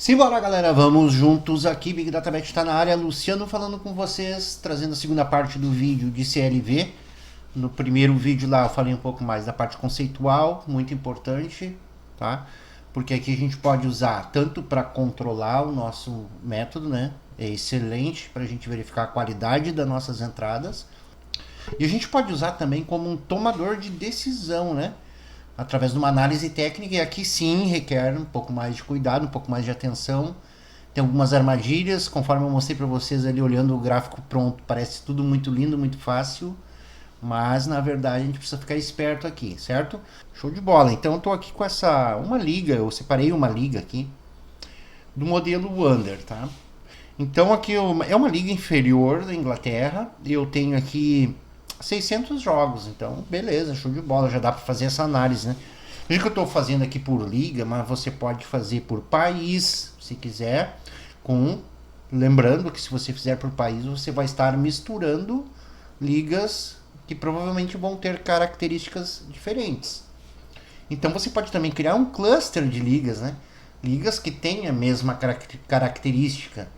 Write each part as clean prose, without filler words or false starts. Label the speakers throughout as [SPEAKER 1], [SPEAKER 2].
[SPEAKER 1] Simbora, galera, vamos juntos aqui. Big Data Bet está na área. Luciano falando com vocês, trazendo a segunda parte do vídeo de CLV. No primeiro vídeo lá eu falei um pouco mais da parte conceitual, muito importante, tá? Porque aqui a gente pode usar tanto para controlar o nosso método, né? É excelente para a gente verificar a qualidade das nossas entradas. E a gente pode usar também como um tomador de decisão, né? Através de uma análise técnica, e aqui sim requer um pouco mais de cuidado, um pouco mais de atenção. Tem algumas armadilhas, conforme eu mostrei para vocês ali olhando o gráfico pronto, parece tudo muito lindo, muito fácil, mas na verdade a gente precisa ficar esperto aqui, certo? Show de bola. Então eu tô aqui com uma liga, eu separei uma liga aqui do modelo Under, tá? Então aqui é uma liga inferior da Inglaterra, eu tenho aqui 600 jogos, então beleza, show de bola, já dá para fazer essa análise, né? Veja que eu estou fazendo aqui por liga, mas você pode fazer por país, se quiser, lembrando que se você fizer por país, você vai estar misturando ligas que provavelmente vão ter características diferentes. Então você pode também criar um cluster de ligas, né? Ligas que têm a mesma característica,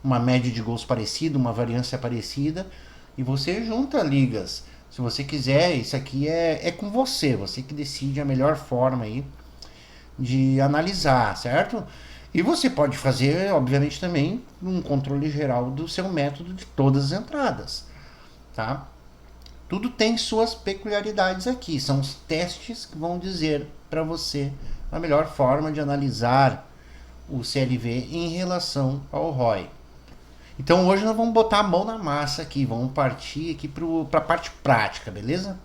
[SPEAKER 1] uma média de gols parecida, uma variância parecida, e você junta ligas. Se você quiser, isso aqui é com você que decide a melhor forma aí de analisar, certo? E você pode fazer, obviamente, também um controle geral do seu método de todas as entradas, tá? Tudo tem suas peculiaridades aqui, são os testes que vão dizer para você a melhor forma de analisar o CLV em relação ao ROI. Então hoje nós vamos botar a mão na massa aqui, vamos partir aqui para a parte prática, beleza?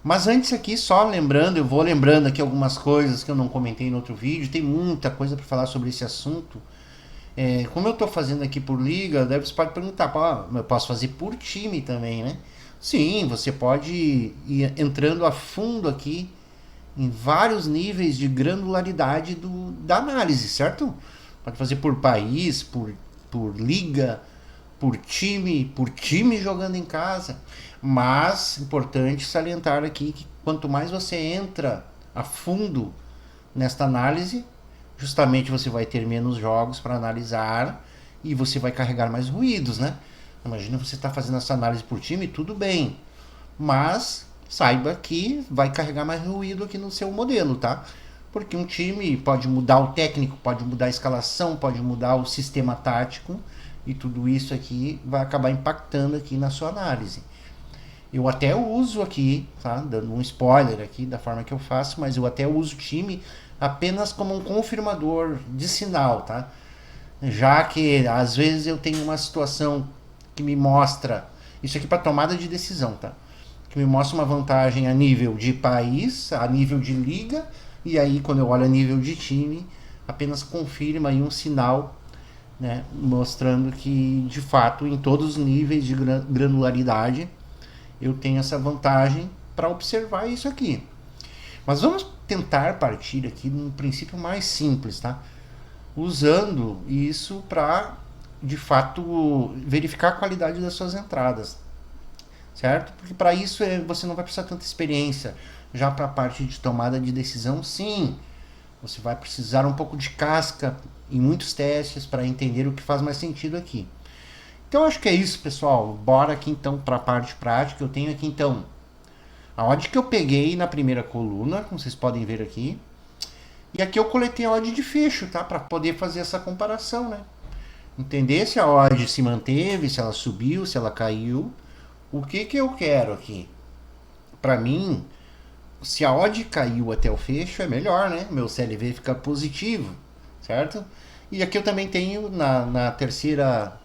[SPEAKER 1] Mas antes aqui, só lembrando, eu vou lembrando aqui algumas coisas que eu não comentei no outro vídeo, tem muita coisa para falar sobre esse assunto. Como eu estou fazendo aqui por liga, daí você pode perguntar, eu posso fazer por time também, né? Sim, você pode ir entrando a fundo aqui em vários níveis de granularidade da análise, certo? Pode fazer por país, por liga, por time jogando em casa. Mas importante salientar aqui que quanto mais você entra a fundo nesta análise, justamente você vai ter menos jogos para analisar e você vai carregar mais ruídos, né? Imagina você está fazendo essa análise por time, tudo bem, mas saiba que vai carregar mais ruído aqui no seu modelo, tá? Porque um time pode mudar o técnico, pode mudar a escalação, pode mudar o sistema tático, e tudo isso aqui vai acabar impactando aqui na sua análise. Eu até uso aqui, tá? Dando um spoiler aqui da forma que eu faço, mas eu até uso o time apenas como um confirmador de sinal, tá? Já que às vezes eu tenho uma situação que me mostra, isso aqui para tomada de decisão, tá? Que me mostra uma vantagem a nível de país, a nível de liga, e aí quando eu olho a nível de time, apenas confirma aí um sinal, né, mostrando que de fato em todos os níveis de granularidade eu tenho essa vantagem para observar isso aqui. Mas vamos tentar partir aqui num princípio mais simples, tá? Usando isso para de fato verificar a qualidade das suas entradas, certo? Porque para isso você não vai precisar tanta experiência. Já para a parte de tomada de decisão, sim, você vai precisar um pouco de casca em muitos testes para entender o que faz mais sentido aqui. Então acho que é isso, pessoal. Bora aqui então para a parte prática. Eu tenho aqui então a odd que eu peguei na primeira coluna, como vocês podem ver aqui. E aqui eu coletei a odd de fecho, tá? Para poder fazer essa comparação, né? Entender se a odd se manteve, se ela subiu, se ela caiu. O que eu quero aqui? Para mim, se a odd caiu até o fecho, é melhor, né? Meu CLV fica positivo, certo? E aqui eu também tenho na terceira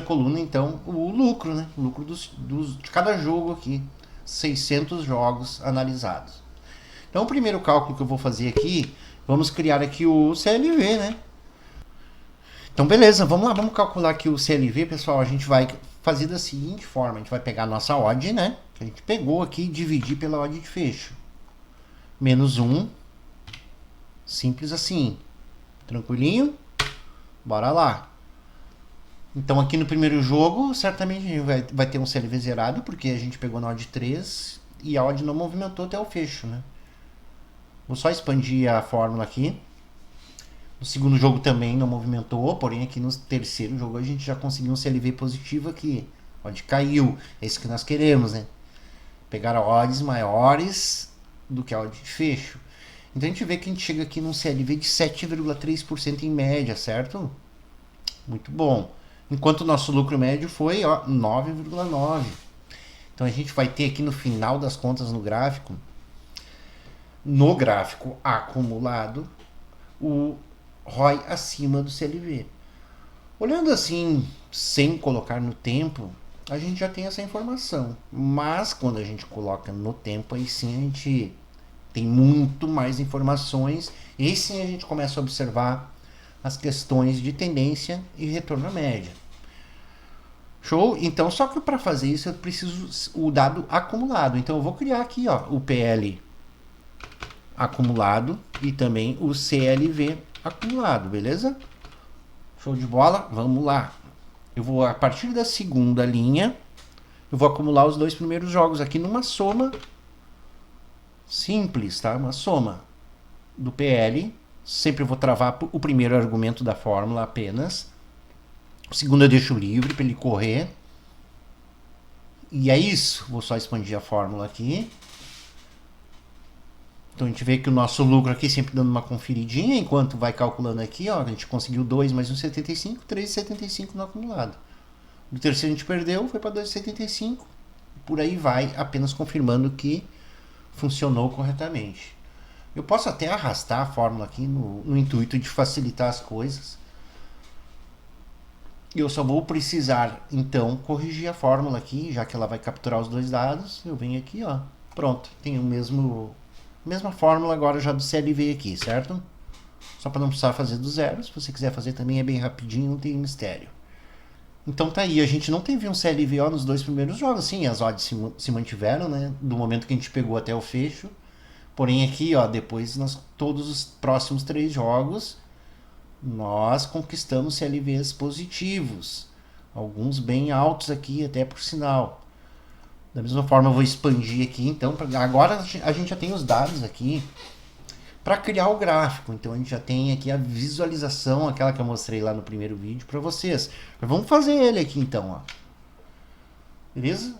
[SPEAKER 1] coluna, então, o lucro, né? O lucro de cada jogo aqui. 600 jogos analisados. Então, o primeiro cálculo que eu vou fazer aqui, vamos criar aqui o CLV, né? Então, beleza, vamos lá, vamos calcular aqui o CLV, pessoal. A gente vai fazer da seguinte forma, a gente vai pegar a nossa odd, né? Que a gente pegou aqui e dividir pela odd de fecho. Menos 1. Simples assim. Tranquilinho? Bora lá. Então aqui no primeiro jogo, certamente a gente vai ter um CLV zerado, porque a gente pegou na odd 3 e a odd não movimentou até o fecho, né? Vou só expandir a fórmula aqui. No segundo jogo também não movimentou, porém aqui no terceiro jogo a gente já conseguiu um CLV positivo aqui. Odd caiu, é isso que nós queremos, né? Pegar odds maiores do que a odd de fecho. Então a gente vê que a gente chega aqui num CLV de 7,3% em média, certo? Muito bom. Enquanto o nosso lucro médio foi 9,9%. Então a gente vai ter aqui no final das contas no gráfico acumulado, o ROI acima do CLV. Olhando assim, sem colocar no tempo, a gente já tem essa informação. Mas quando a gente coloca no tempo, aí sim a gente tem muito mais informações. E sim a gente começa a observar as questões de tendência e retorno à média. Show? Então, só que para fazer isso eu preciso o dado acumulado. Então eu vou criar aqui o PL acumulado e também o CLV acumulado, beleza? Show de bola? Vamos lá. Eu vou, a partir da segunda linha, eu vou acumular os 2 primeiros jogos aqui numa soma simples, tá? Uma soma do PL. Sempre vou travar o primeiro argumento da fórmula apenas. O segundo eu deixo livre para ele correr. E é isso. Vou só expandir a fórmula aqui. Então a gente vê que o nosso lucro aqui sempre dando uma conferidinha, enquanto vai calculando aqui, ó, a gente conseguiu 2 mais 1,75, 3,75 no acumulado. No terceiro a gente perdeu, foi para 2,75. Por aí vai, apenas confirmando que funcionou corretamente. Eu posso até arrastar a fórmula aqui no intuito de facilitar as coisas. Eu só vou precisar, então, corrigir a fórmula aqui, já que ela vai capturar os dois dados. Eu venho aqui, ó, pronto, tem o mesma fórmula agora já do CLV aqui, certo? Só para não precisar fazer do zero. Se você quiser fazer também é bem rapidinho, não tem mistério. Então tá aí, a gente não teve um CLVO nos 2 primeiros jogos, sim, as odds se mantiveram, né, do momento que a gente pegou até o fecho. Porém aqui, ó, depois todos os próximos 3 jogos, nós conquistamos CLVs positivos. Alguns bem altos aqui, até por sinal. Da mesma forma eu vou expandir aqui, então, agora a gente já tem os dados aqui para criar o gráfico. Então a gente já tem aqui a visualização, aquela que eu mostrei lá no primeiro vídeo para vocês. Mas vamos fazer ele aqui então, ó. Beleza?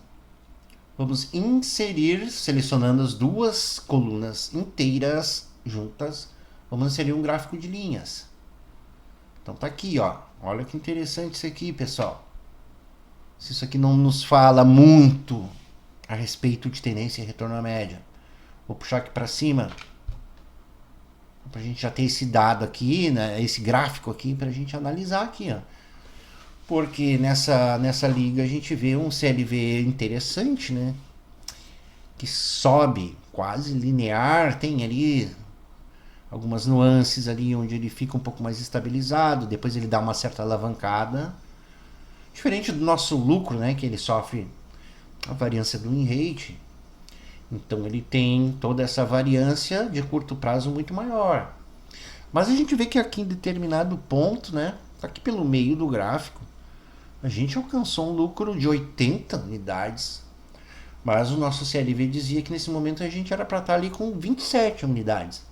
[SPEAKER 1] Vamos inserir, selecionando as 2 colunas inteiras juntas, vamos inserir um gráfico de linhas. Então tá aqui, ó. Olha que interessante isso aqui, pessoal. Se isso aqui não nos fala muito a respeito de tendência e retorno à média. Vou puxar aqui para cima, para a gente já ter esse dado aqui, né, esse gráfico aqui, para a gente analisar aqui, ó. Porque nessa liga a gente vê um CLV interessante, né? Que sobe quase linear, tem ali algumas nuances ali onde ele fica um pouco mais estabilizado, depois ele dá uma certa alavancada. Diferente do nosso lucro, né? Que ele sofre a variância do win rate. Então ele tem toda essa variância de curto prazo muito maior. Mas a gente vê que aqui em determinado ponto, né? Aqui pelo meio do gráfico, a gente alcançou um lucro de 80 unidades. Mas o nosso CLV dizia que nesse momento a gente era para estar ali com 27 unidades.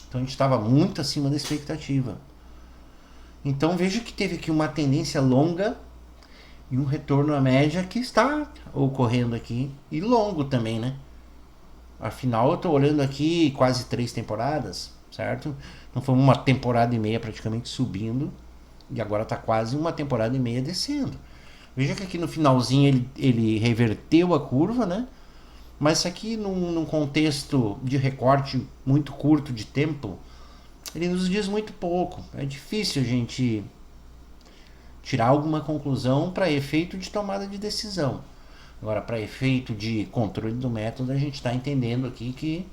[SPEAKER 1] Então a gente estava muito acima da expectativa. Então veja que teve aqui uma tendência longa e um retorno à média que está ocorrendo aqui. E longo também, né? Afinal eu estou olhando aqui quase 3 temporadas, certo? Não foi uma temporada e meia praticamente subindo. E agora está quase uma temporada e meia descendo. Veja que aqui no finalzinho ele reverteu a curva, né? Mas isso aqui num contexto de recorte muito curto de tempo, ele nos diz muito pouco. É difícil a gente tirar alguma conclusão para efeito de tomada de decisão. Agora, para efeito de controle do método, a gente está entendendo aqui que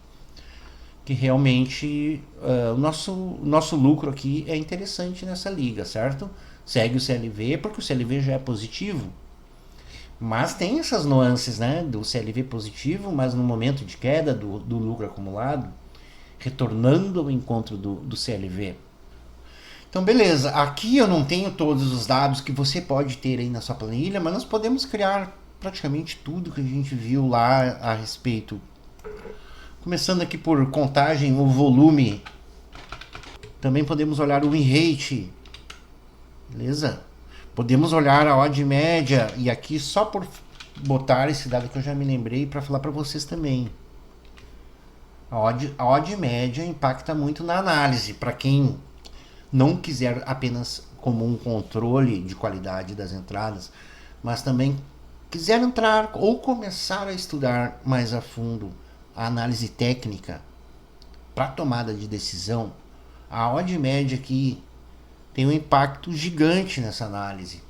[SPEAKER 1] realmente o nosso lucro aqui é interessante nessa liga, certo? Segue o CLV, porque o CLV já é positivo. Mas tem essas nuances, né? Do CLV positivo, mas no momento de queda do lucro acumulado, retornando ao encontro do CLV. Então, beleza. Aqui eu não tenho todos os dados que você pode ter aí na sua planilha, mas nós podemos criar praticamente tudo que a gente viu lá a respeito. Começando aqui por contagem, o volume Também podemos olhar o win rate, beleza? Podemos olhar a odd média, e aqui só por botar esse dado que eu já me lembrei para falar para vocês também. A odd média impacta muito na análise, para quem não quiser apenas como um controle de qualidade das entradas, mas também quiser entrar ou começar a estudar mais a fundo a análise técnica para tomada de decisão. A odd média aqui tem um impacto gigante nessa análise.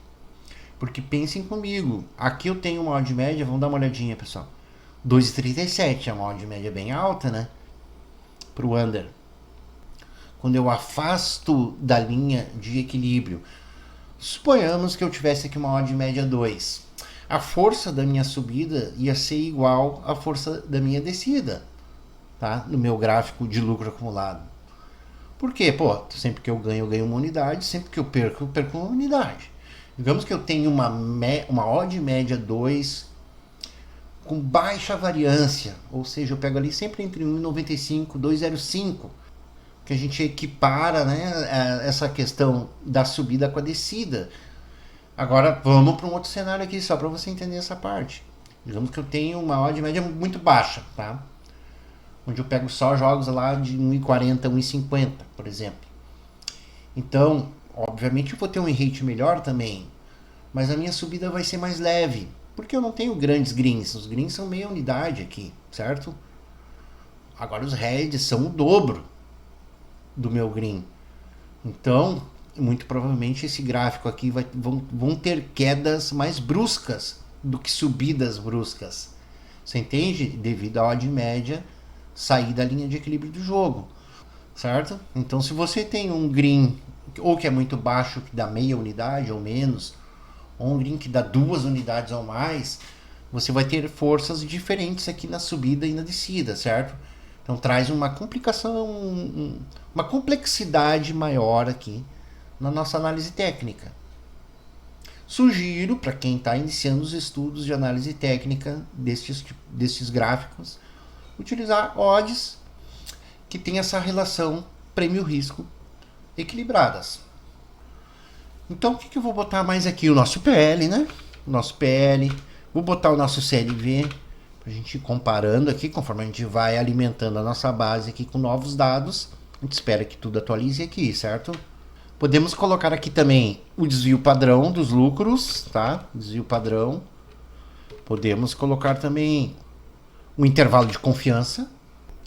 [SPEAKER 1] Porque pensem comigo, aqui eu tenho uma odd média, vamos dar uma olhadinha, pessoal. 2,37 é uma odd média bem alta, né? Para o under. Quando eu afasto da linha de equilíbrio, suponhamos que eu tivesse aqui uma odd média 2. A força da minha subida ia ser igual à força da minha descida, tá? No meu gráfico de lucro acumulado. Por quê? Pô, sempre que eu ganho uma unidade, sempre que eu perco uma unidade. Digamos que eu tenho uma odd média 2 com baixa variância, ou seja, eu pego ali sempre entre 1,95 e 2,05, que a gente equipara, né, essa questão da subida com a descida. Agora vamos para um outro cenário aqui, só para você entender essa parte. Digamos que eu tenho uma odd média muito baixa, tá? Onde eu pego só jogos lá de 1,40, 1,50, por exemplo. Então, obviamente eu vou ter um win rate melhor também, mas a minha subida vai ser mais leve, porque eu não tenho grandes greens. Os greens são meia unidade aqui, certo? Agora os reds são o dobro do meu green. Então, muito provavelmente esse gráfico aqui vão ter quedas mais bruscas do que subidas bruscas. Você entende? Devido à odd média sair da linha de equilíbrio do jogo, certo? Então, se você tem um green ou que é muito baixo, que dá meia unidade ou menos, ou um green que dá 2 unidades ou mais, você vai ter forças diferentes aqui na subida e na descida, certo? Então traz uma complicação, uma complexidade maior aqui na nossa análise técnica. Sugiro para quem está iniciando os estudos de análise técnica destes gráficos, utilizar odds que tem essa relação prêmio-risco equilibradas. Então o que eu vou botar mais aqui? O nosso PL, né? O nosso PL. Vou botar o nosso CLV, para a gente ir comparando aqui, conforme a gente vai alimentando a nossa base aqui com novos dados. A gente espera que tudo atualize aqui, certo? Podemos colocar aqui também o desvio padrão dos lucros, tá? Desvio padrão. Podemos colocar também o intervalo de confiança.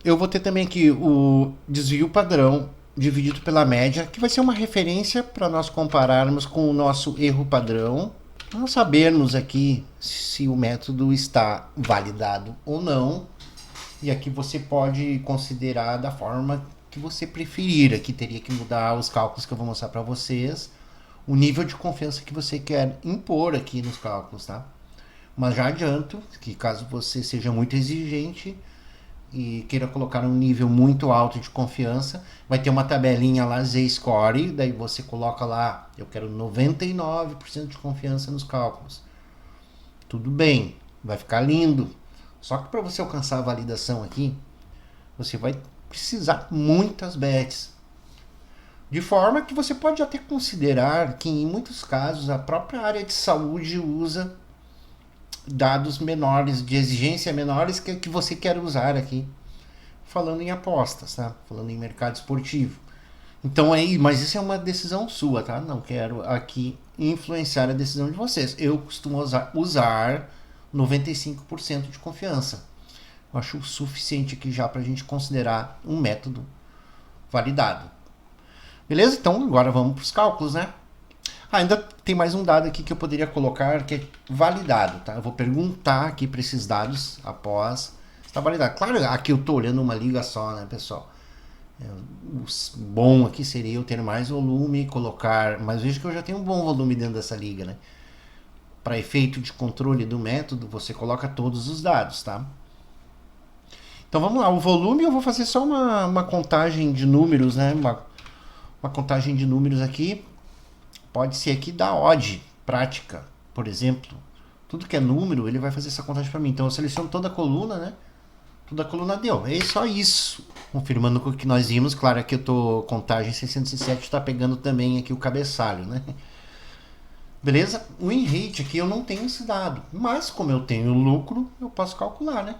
[SPEAKER 1] Eu vou ter também aqui o desvio padrão dividido pela média, que vai ser uma referência para nós compararmos com o nosso erro padrão, para nós sabermos aqui se o método está validado ou não. E aqui você pode considerar da forma que você preferir. Aqui teria que mudar os cálculos que eu vou mostrar para vocês, o nível de confiança que você quer impor aqui nos cálculos, tá? Mas já adianto que caso você seja muito exigente e queira colocar um nível muito alto de confiança, vai ter uma tabelinha lá, Z-Score, daí você coloca lá, eu quero 99% de confiança nos cálculos. Tudo bem, vai ficar lindo. Só que para você alcançar a validação aqui, você vai precisar muitas bets. De forma que você pode até considerar que em muitos casos a própria área de saúde usa dados menores, de exigência menores que você quer usar aqui, falando em apostas, tá? Falando em mercado esportivo. Então aí, mas isso é uma decisão sua, tá? Não quero aqui influenciar a decisão de vocês. Eu costumo usar 95% de confiança. Eu acho o suficiente aqui já para a gente considerar um método validado. Beleza? Então agora vamos para os cálculos, né? Ainda tem mais um dado aqui que eu poderia colocar que é validado, tá? Eu vou perguntar aqui para esses dados após está validado. Claro, aqui eu estou olhando uma liga só, né, pessoal? O bom aqui seria eu ter mais volume, colocar, mas veja que eu já tenho um bom volume dentro dessa liga, né? Para efeito de controle do método, você coloca todos os dados, tá? Então vamos lá, o volume eu vou fazer só uma contagem de números, né? Uma contagem de números aqui. Pode ser aqui da odd prática, por exemplo. Tudo que é número, ele vai fazer essa contagem para mim. Então eu seleciono toda a coluna, né? Toda a coluna deu. É só isso Confirmando com o que nós vimos, claro que eu tô contagem 607, está pegando também aqui o cabeçalho, né? Beleza? O win rate aqui eu não tenho esse dado, mas como eu tenho lucro, eu posso calcular, né?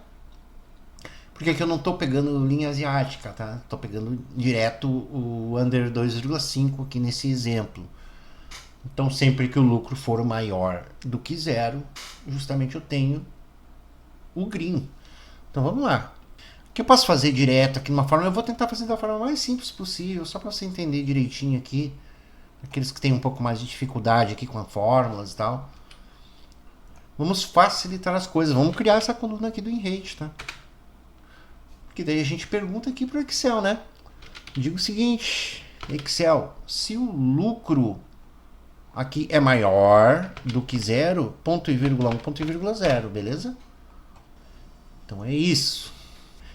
[SPEAKER 1] Porque aqui eu não estou pegando linha asiática, tá? Estou pegando direto o under 2,5 aqui nesse exemplo. Então sempre que o lucro for maior do que zero, justamente eu tenho o green. Então vamos lá. O que eu posso fazer direto aqui numa forma? Eu vou tentar fazer da forma mais simples possível, só para você entender direitinho aqui. Aqueles que têm um pouco mais de dificuldade aqui com as fórmulas e tal. Vamos facilitar as coisas. Vamos criar essa coluna aqui do in-rate, tá? Porque daí a gente pergunta aqui para o Excel, né? Digo o seguinte, Excel, se o lucro aqui é maior do que zero, ponto e vírgula 1, ponto e vírgula 0, beleza? Então é isso.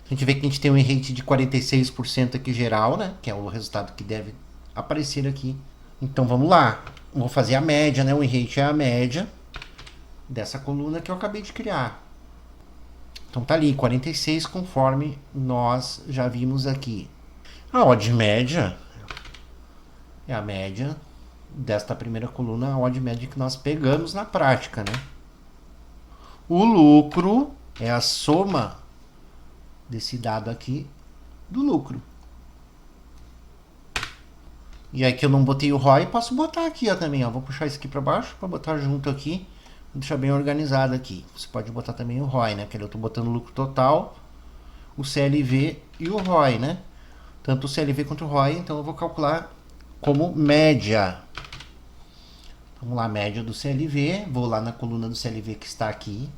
[SPEAKER 1] A gente vê que a gente tem um rate de 46% aqui geral, né? Que é o resultado que deve aparecer aqui. Então vamos lá. Vou fazer a média, né? O rate é a média dessa coluna que eu acabei de criar. Então tá ali, 46 conforme nós já vimos aqui. A odd média é a média desta primeira coluna, a odd média que nós pegamos na prática, né? O lucro é a soma desse dado aqui do lucro. E aí que eu não botei o ROI, posso botar aqui ó, também. Ó. Vou puxar isso aqui para baixo para botar junto aqui. Vou deixar bem organizado aqui. Você pode botar também o ROI, né? Porque eu estou botando o lucro total, o CLV e o ROI, né? Tanto o CLV quanto o ROI, então eu vou calcular como média. Vamos lá, média do CLV. Vou lá na coluna do CLV que está aqui.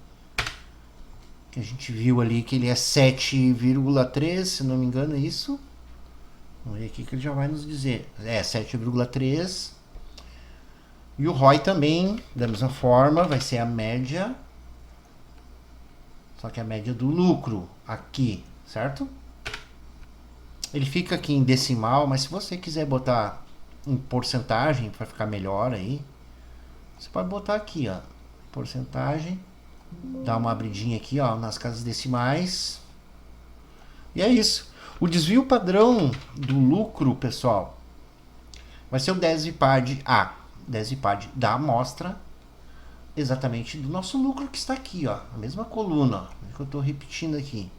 [SPEAKER 1] Que a gente viu ali que ele é 7,3, se não me engano, é isso. Vamos ver aqui que ele já vai nos dizer. É, 7,3. E o ROI também, da mesma forma, vai ser a média. Só que a média do lucro aqui, certo? Ele fica aqui em decimal, mas se você quiser botar em porcentagem para ficar melhor aí, você pode botar aqui, ó, porcentagem, dá uma abridinha aqui, ó, nas casas decimais. E é isso. O desvio padrão do lucro, pessoal, vai ser o desvipad A, desvipad da amostra, exatamente do nosso lucro que está aqui, ó, a mesma coluna, ó, que eu estou repetindo aqui.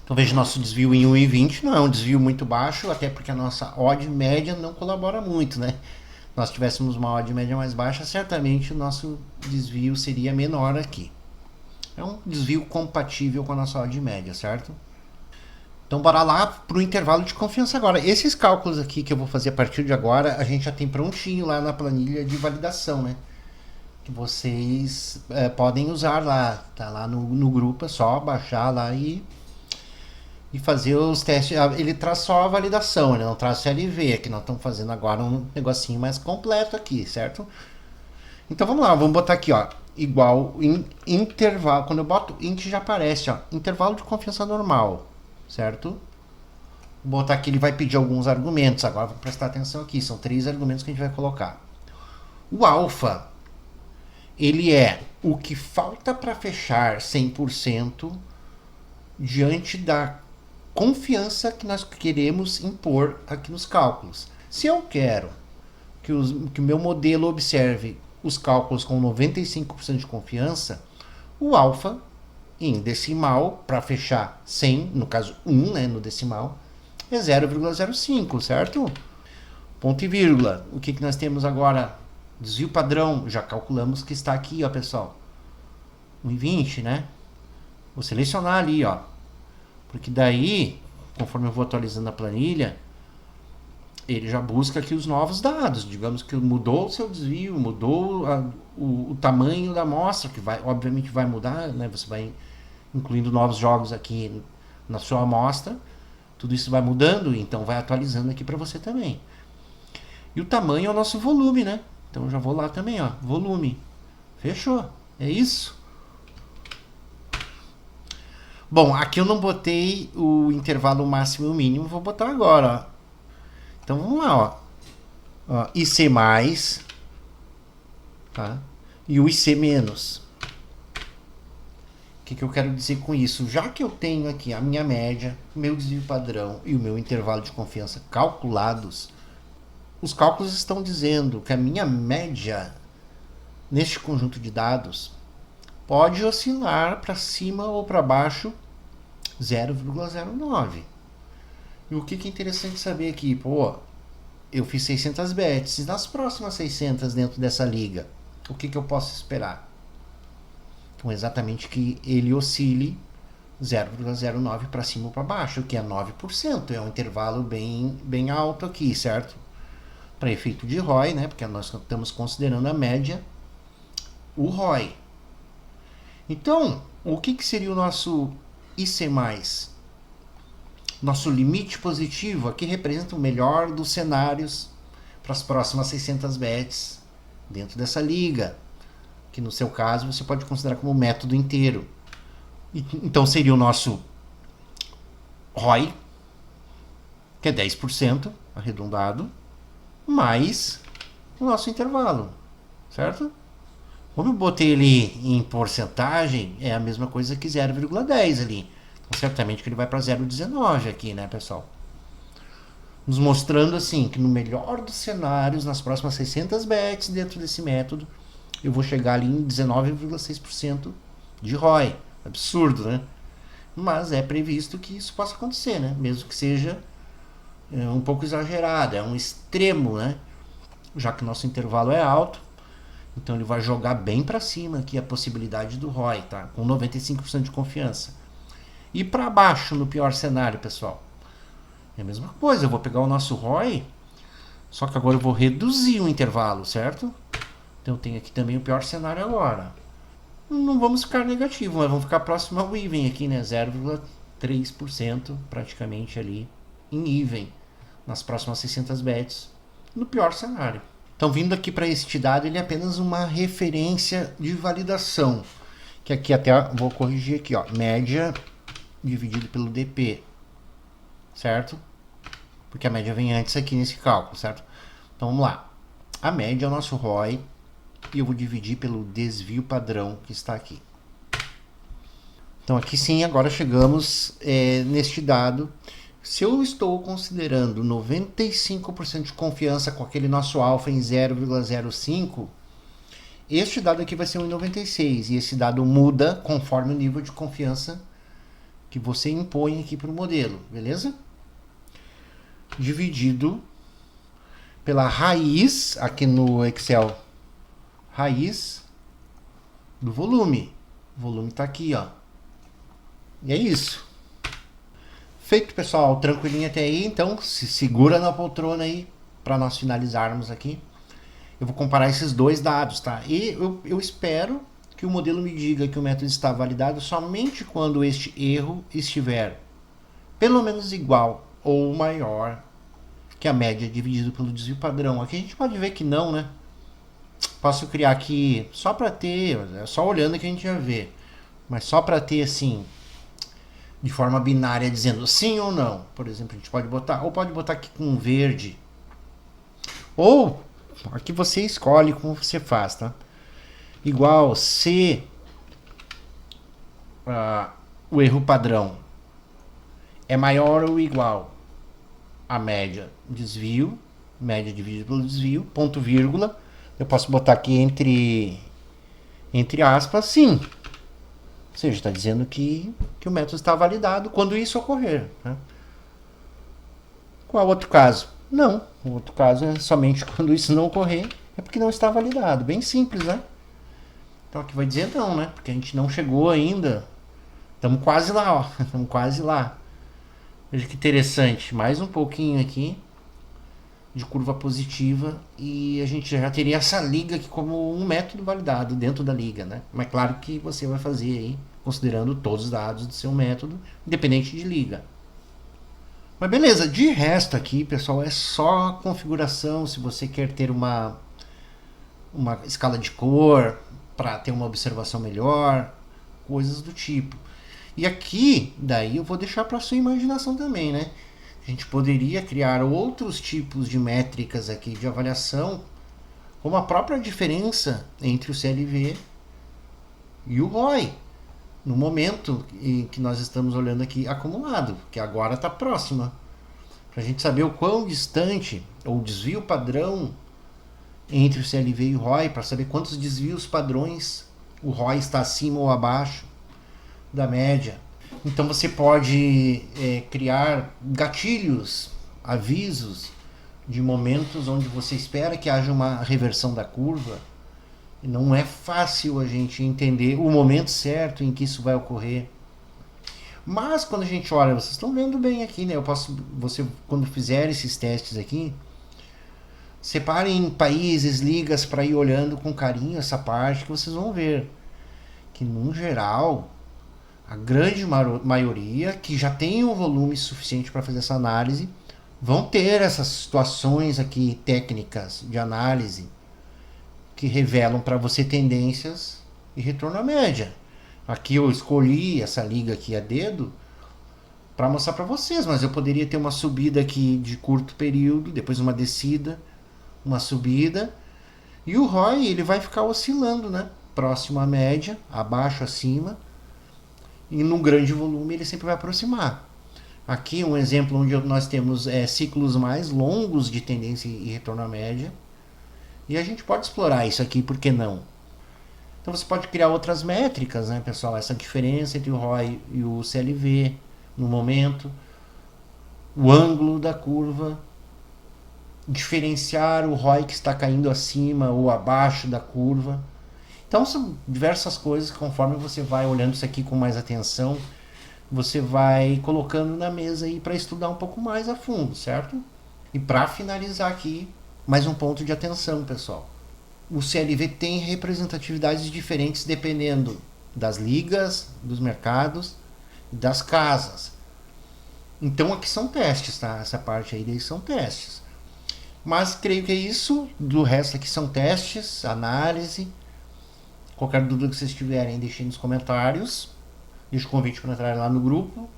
[SPEAKER 1] Então veja, nosso desvio em 1,20 não é um desvio muito baixo, até porque a nossa odd média não colabora muito, né? Se nós tivéssemos uma odd média mais baixa, certamente o nosso desvio seria menor aqui. É um desvio compatível com a nossa odd média, certo? Então bora lá para o intervalo de confiança agora. Esses cálculos aqui que eu vou fazer a partir de agora, a gente já tem prontinho lá na planilha de validação, né? Que vocês podem usar lá, tá lá no grupo, é só baixar lá e fazer os testes. Ele traz só a validação, ele não traz o CLV, que nós estamos fazendo agora um negocinho mais completo aqui, certo? Então vamos lá, vamos botar aqui, ó, igual intervalo, quando eu boto int já aparece, ó, intervalo de confiança normal, certo? Vou botar aqui, ele vai pedir alguns argumentos, agora vamos prestar atenção aqui, são 3 argumentos que a gente vai colocar. O alfa, ele é o que falta para fechar 100% diante da confiança que nós queremos impor aqui nos cálculos. Se eu quero que o meu modelo observe os cálculos com 95% de confiança, o alfa em decimal, para fechar 100, no caso 1, né, no decimal, é 0,05, certo? Ponto e vírgula. O que nós temos agora? Desvio padrão, já calculamos que está aqui, ó, pessoal. 1,20, né? Vou selecionar ali, ó. Porque daí, conforme eu vou atualizando a planilha, ele já busca aqui os novos dados. Digamos que mudou o seu desvio, mudou o tamanho da amostra, que vai, obviamente vai mudar, né? Você vai incluindo novos jogos aqui na sua amostra. Tudo isso vai mudando, então vai atualizando aqui para você também. E o tamanho é o nosso volume, né? Então eu já vou lá também, ó, volume. Fechou. É isso. Bom, aqui eu não botei o intervalo máximo e o mínimo, vou botar agora, ó. Então vamos lá, ó. IC mais, tá? E o IC menos. que eu quero dizer com isso? Já que eu tenho aqui a minha média, meu desvio padrão e o meu intervalo de confiança calculados, os cálculos estão dizendo que a minha média neste conjunto de dados pode oscilar para cima ou para baixo 0,09. E o que é interessante saber aqui? Pô, eu fiz 600 bets, e nas próximas 600 dentro dessa liga, o que eu posso esperar? Então, exatamente que ele oscile 0,09 para cima ou para baixo, que é 9%. É um intervalo bem alto aqui, certo? Para efeito de ROI, né? Porque nós estamos considerando a média, o ROI. Então, o que seria o nosso IC+? Nosso limite positivo aqui representa o melhor dos cenários para as próximas 600 bets dentro dessa liga, que no seu caso você pode considerar como método inteiro. Então seria o nosso ROI, que é 10% arredondado, mais o nosso intervalo, certo? Como eu botei ele em porcentagem, é a mesma coisa que 0,10 ali. Então, certamente que ele vai para 0,19 aqui, né, pessoal? Nos mostrando assim que no melhor dos cenários, nas próximas 600 bets dentro desse método, eu vou chegar ali em 19,6% de ROI. Absurdo, né? Mas é previsto que isso possa acontecer, né? Mesmo que seja um pouco exagerado, é um extremo, né? Já que o nosso intervalo é alto, então ele vai jogar bem para cima aqui a possibilidade do ROI, tá? Com 95% de confiança. E para baixo no pior cenário, pessoal, é a mesma coisa. Eu vou pegar o nosso ROI, só que agora eu vou reduzir o intervalo, certo? Então eu tenho aqui também o pior cenário agora. Não vamos ficar negativo, mas vamos ficar próximo ao even aqui, né? 0,3% praticamente ali em even nas próximas 600 bets no pior cenário. Então, vindo aqui para este dado, ele é apenas uma referência de validação, que aqui até vou corrigir aqui, ó, média dividido pelo DP, certo? Porque a média vem antes aqui nesse cálculo, certo? Então vamos lá. A média é o nosso ROI e eu vou dividir pelo desvio padrão que está aqui. Então aqui sim, agora chegamos neste dado. Se eu estou considerando 95% de confiança com aquele nosso alfa em 0,05, este dado aqui vai ser 1,96 e esse dado muda conforme o nível de confiança que você impõe aqui para o modelo, beleza? Dividido pela raiz, aqui no Excel, raiz do volume. O volume está aqui, ó. E é isso. Feito, pessoal, tranquilinho até aí. Então, se segura na poltrona aí para nós finalizarmos aqui. Eu vou comparar esses dois dados, tá? E eu espero que o modelo me diga que o método está validado somente quando este erro estiver pelo menos igual ou maior que a média dividido pelo desvio padrão. Aqui a gente pode ver que não, né? Posso criar aqui só para ter, só olhando que a gente já vê, mas só para ter assim, de forma binária, dizendo sim ou não. Por exemplo, a gente pode botar, ou pode botar aqui com verde, ou aqui você escolhe como você faz, tá? Igual se o erro padrão é maior ou igual a média desvio, média dividido pelo desvio, ponto vírgula, eu posso botar aqui entre aspas, sim. Ou seja, está dizendo que o método está validado quando isso ocorrer, né? Qual outro caso? Não. O outro caso é somente quando isso não ocorrer, é porque não está validado. Bem simples, né? Então aqui vai dizer não, né? Porque a gente não chegou ainda. Estamos quase lá, ó. Estamos quase lá. Veja que interessante. Mais um pouquinho aqui de curva positiva e a gente já teria essa liga aqui como um método validado dentro da liga, né? Mas claro que você vai fazer aí considerando todos os dados do seu método, independente de liga. Mas beleza, de resto aqui, pessoal, é só configuração. Se você quer ter uma escala de cor para ter uma observação melhor, coisas do tipo. E aqui, daí eu vou deixar para sua imaginação também, né? A gente poderia criar outros tipos de métricas aqui de avaliação, como a própria diferença entre o CLV e o ROI. no momento em que nós estamos olhando aqui acumulado, que agora está próxima. Para a gente saber o quão distante, ou desvio padrão entre o CLV e o ROI, para saber quantos desvios padrões o ROI está acima ou abaixo da média. Então você pode criar gatilhos, avisos de momentos onde você espera que haja uma reversão da curva. E não é fácil a gente entender o momento certo em que isso vai ocorrer. Mas quando a gente olha, vocês estão vendo bem aqui, né? Você quando fizer esses testes aqui, separem países, ligas para ir olhando com carinho essa parte, que vocês vão ver que no geral a grande maioria que já tem um volume suficiente para fazer essa análise vão ter essas situações aqui técnicas de análise que revelam para você tendências e retorno à média. Aqui eu escolhi essa liga aqui a dedo para mostrar para vocês, mas eu poderia ter uma subida aqui de curto período, depois uma descida, uma subida, e o ROI ele vai ficar oscilando, né? Próximo à média, abaixo, acima, e no grande volume ele sempre vai aproximar. Aqui um exemplo onde nós temos ciclos mais longos de tendência e retorno à média, e a gente pode explorar isso aqui, por que não? Então você pode criar outras métricas, né, pessoal? Essa diferença entre o ROI e o CLV no momento, o ângulo da curva, diferenciar o ROI que está caindo acima ou abaixo da curva. Então são diversas coisas que conforme você vai olhando isso aqui com mais atenção, você vai colocando na mesa aí para estudar um pouco mais a fundo, certo? E para finalizar aqui, mais um ponto de atenção, pessoal. O CLV tem representatividades diferentes dependendo das ligas, dos mercados, das casas. Então aqui são testes, tá? Essa parte aí são testes. Mas creio que é isso. Do resto aqui são testes, análise. Qualquer dúvida que vocês tiverem, deixem nos comentários. Deixa o convite para entrar lá no grupo.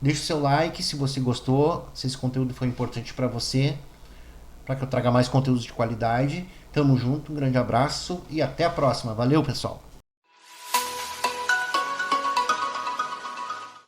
[SPEAKER 1] Deixa o seu like se você gostou, se esse conteúdo foi importante para você, para que eu traga mais conteúdos de qualidade. Tamo junto, um grande abraço e até a próxima. Valeu, pessoal!